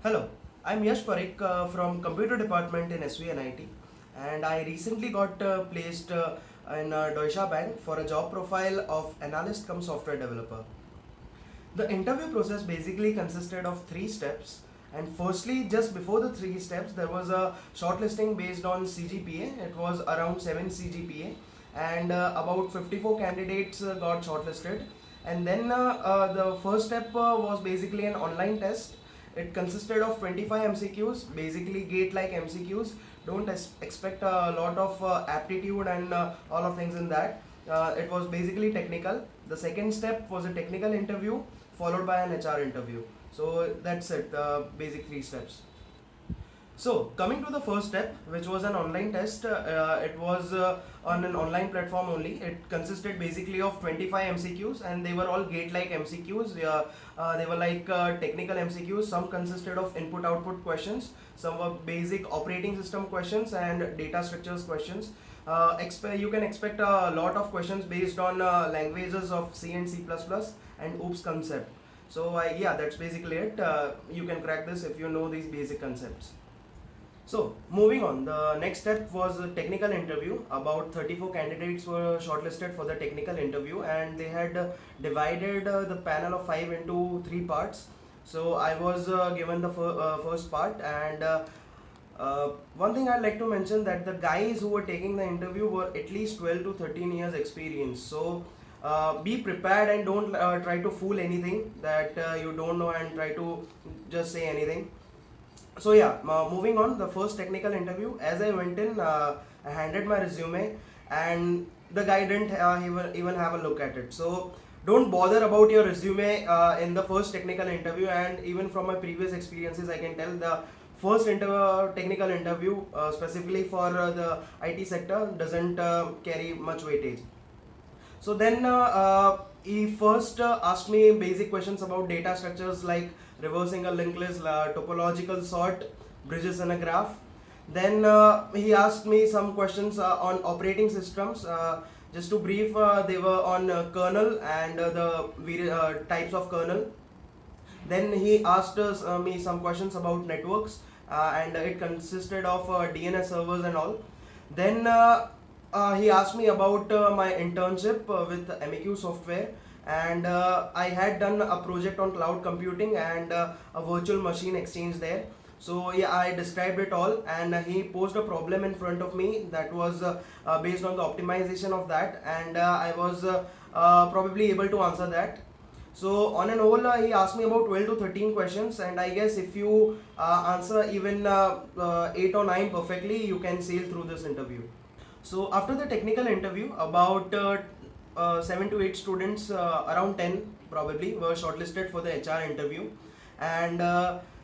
Hello, I'm Yash Parikh from Computer Department in SVNIT, and I recently got placed in Deutsche Bank for a job profile of analyst cum software developer. The interview process basically consisted of three steps. And firstly, just before the three steps, there was a shortlisting based on CGPA. It was around 7 CGPA, and about 54 candidates got shortlisted. And then the first step was basically an online test. It consisted of 25 MCQs, basically gate-like MCQs. Don't expect a lot of aptitude and all of things in that. It was basically technical. The second step was a technical interview followed by an HR interview. So that's it, the basic three steps. So coming to the first step, which was an online test, it was on an online platform only. It consisted basically of 25 MCQs, and they were all gate-like MCQs. They were like technical MCQs. Some consisted of input-output questions. Some were basic operating system questions and data structures questions. You can expect a lot of questions based on languages of C and C++ and OOPS concept. So yeah, that's basically it. You can crack this if you know these basic concepts. So moving on, the next step was a technical interview. About 34 candidates were shortlisted for the technical interview, and they had divided the panel of 5 into 3 parts. So I was given the first part, and one thing I'd like to mention that the guys who were taking the interview were at least 12 to 13 years experience. So be prepared and don't try to fool anything that you don't know and try to just say anything. So yeah, moving on, the first technical interview, as I went in, I handed my resume, and the guy didn't even have a look at it. So don't bother about your resume in the first technical interview, and even from my previous experiences I can tell the first technical interview specifically for the IT sector doesn't carry much weightage. So then he first asked me basic questions about data structures like reversing a linked list, topological sort, bridges in a graph. Then he asked me some questions on operating systems. Just to brief, they were on kernel and the various types of kernel. Then he asked me some questions about networks, and it consisted of DNS servers and all. Then he asked me about my internship with MEQ software, and I had done a project on cloud computing and a virtual machine exchange there. So yeah, I described it all, and he posed a problem in front of me that was based on the optimization of that, and I was probably able to answer that. So on an whole, he asked me about 12 to 13 questions, and I guess if you answer even 8 or 9 perfectly, you can sail through this interview. So after the technical interview, about 7 to 8 students, around 10 probably, were shortlisted for the HR interview. And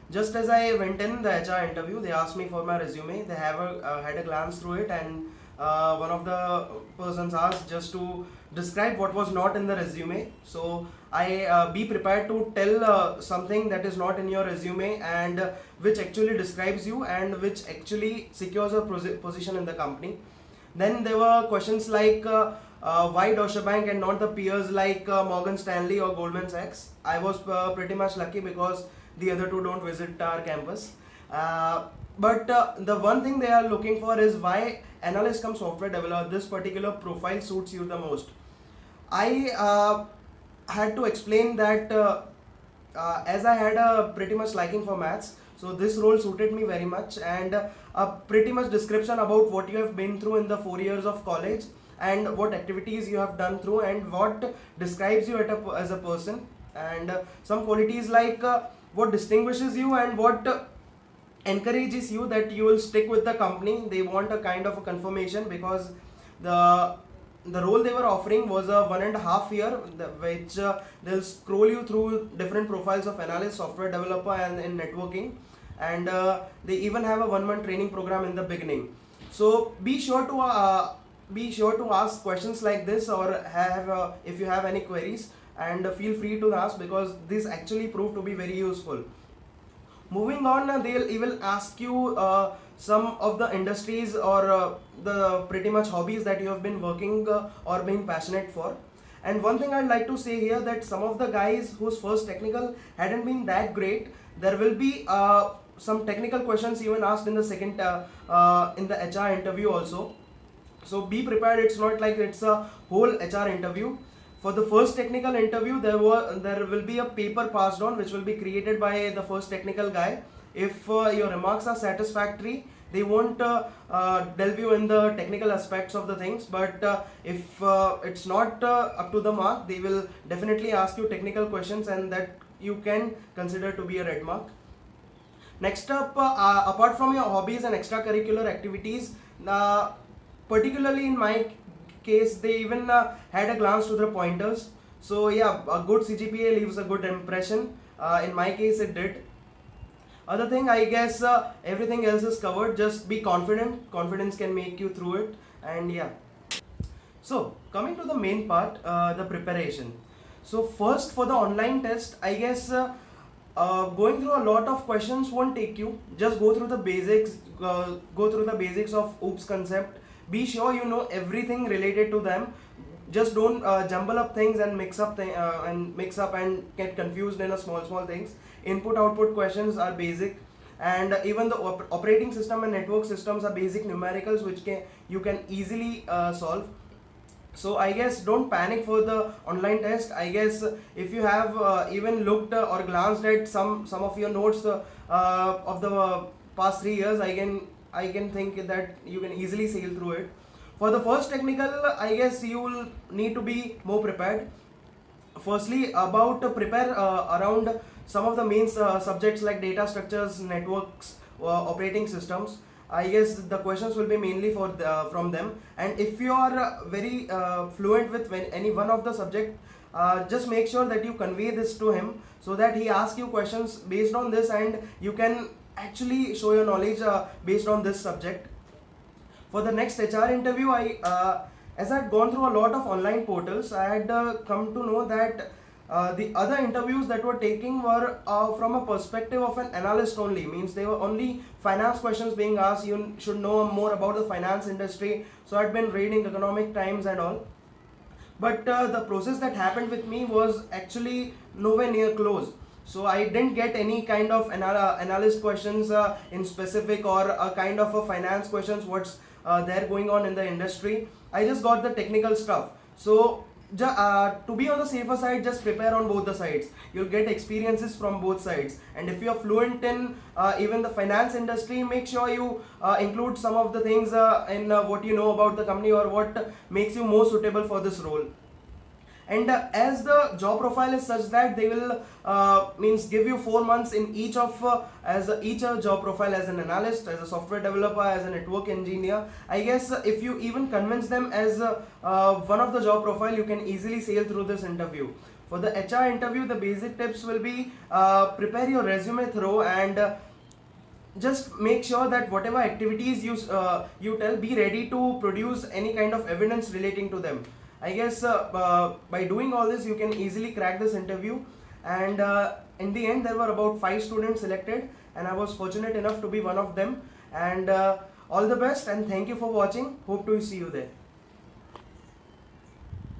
just as I went in the HR interview, they asked me for my resume. They had a glance through it, and one of the persons asked just to describe what was not in the resume. So I be prepared to tell something that is not in your resume, and which actually describes you and which actually secures a position in the company. Then there were questions like why Deutsche Bank and not the peers like Morgan Stanley or Goldman Sachs. I was pretty much lucky because the other two don't visit our campus. But the one thing they are looking for is why analyst cum software developer, this particular profile suits you the most. I had to explain that as I had a pretty much liking for maths, so this role suited me very much, and a pretty much description about what you have been through in the 4 years of college and what activities you have done through and what describes you as a person, and some qualities like what distinguishes you and what encourages you that you will stick with the company. They want a kind of a confirmation because the role they were offering was a 1.5 year, which they'll scroll you through different profiles of analyst, software developer, and in networking, and they even have a 1-month training program in the beginning. So be sure to ask questions like this, or have if you have any queries, and feel free to ask because this actually proved to be very useful. Moving on, they'll even ask you some of the industries or the pretty much hobbies that you have been working or being passionate for. And one thing I'd like to say here that some of the guys whose first technical hadn't been that great, There will be some technical questions even asked in the second in the HR interview also. So be prepared. It's not like it's a whole HR interview. For the first technical interview, there will be a paper passed on which will be created by the first technical guy. If your remarks are satisfactory, they won't delve you in the technical aspects of the things. But if it's not up to the mark, they will definitely ask you technical questions, and that you can consider to be a red mark. Next up, apart from your hobbies and extracurricular activities, particularly in my case, they even had a glance to the pointers. So yeah, a good CGPA leaves a good impression. In my case, it did. Other thing, I guess everything else is covered. Just be confident. Confidence can make you through it. And yeah. So coming to the main part, the preparation. So first, for the online test, I guess going through a lot of questions won't take you. Just go through the basics. Go through the basics of OOPS concept. Be sure you know everything related to them. Just don't jumble up things and mix up and get confused in a small things. Input output questions are basic, and even the operating system and network systems are basic numericals which you can easily solve. So I guess don't panic for the online test. I guess if you have even looked or glanced at some of your notes of the past 3 years, I can think that you can easily sail through it. For the first technical, I guess you will need to be more prepared. Firstly, about prepare around some of the main subjects like data structures, networks, operating systems. I guess the questions will be mainly from them. And if you are very fluent with any one of the subject, just make sure that you convey this to him so that he asks you questions based on this, and you can actually show your knowledge based on this subject. For the next HR interview, as I had gone through a lot of online portals, I had come to know that the other interviews that were taking were from a perspective of an analyst only. Means they were only finance questions being asked. You should know more about the finance industry. So I'd been reading Economic Times and all. But the process that happened with me was actually nowhere near close. So I didn't get any kind of analyst questions in specific, or a kind of a finance questions what's there going on in the industry. I just got the technical stuff. So to be on the safer side, just prepare on both the sides. You'll get experiences from both sides. And if you're fluent in even the finance industry, make sure you include some of the things in what you know about the company, or what makes you more suitable for this role. And as the job profile is such that they will means give you 4 months in each of each job profile, as an analyst, as a software developer, as a network engineer. I guess if you even convince them as one of the job profile, you can easily sail through this interview. For the HR interview, the basic tips will be prepare your resume thorough, and just make sure that whatever activities you tell, be ready to produce any kind of evidence relating to them. I guess by doing all this, you can easily crack this interview. And in the end, there were about 5 students selected, and I was fortunate enough to be one of them. And all the best, and thank you for watching. Hope to see you there.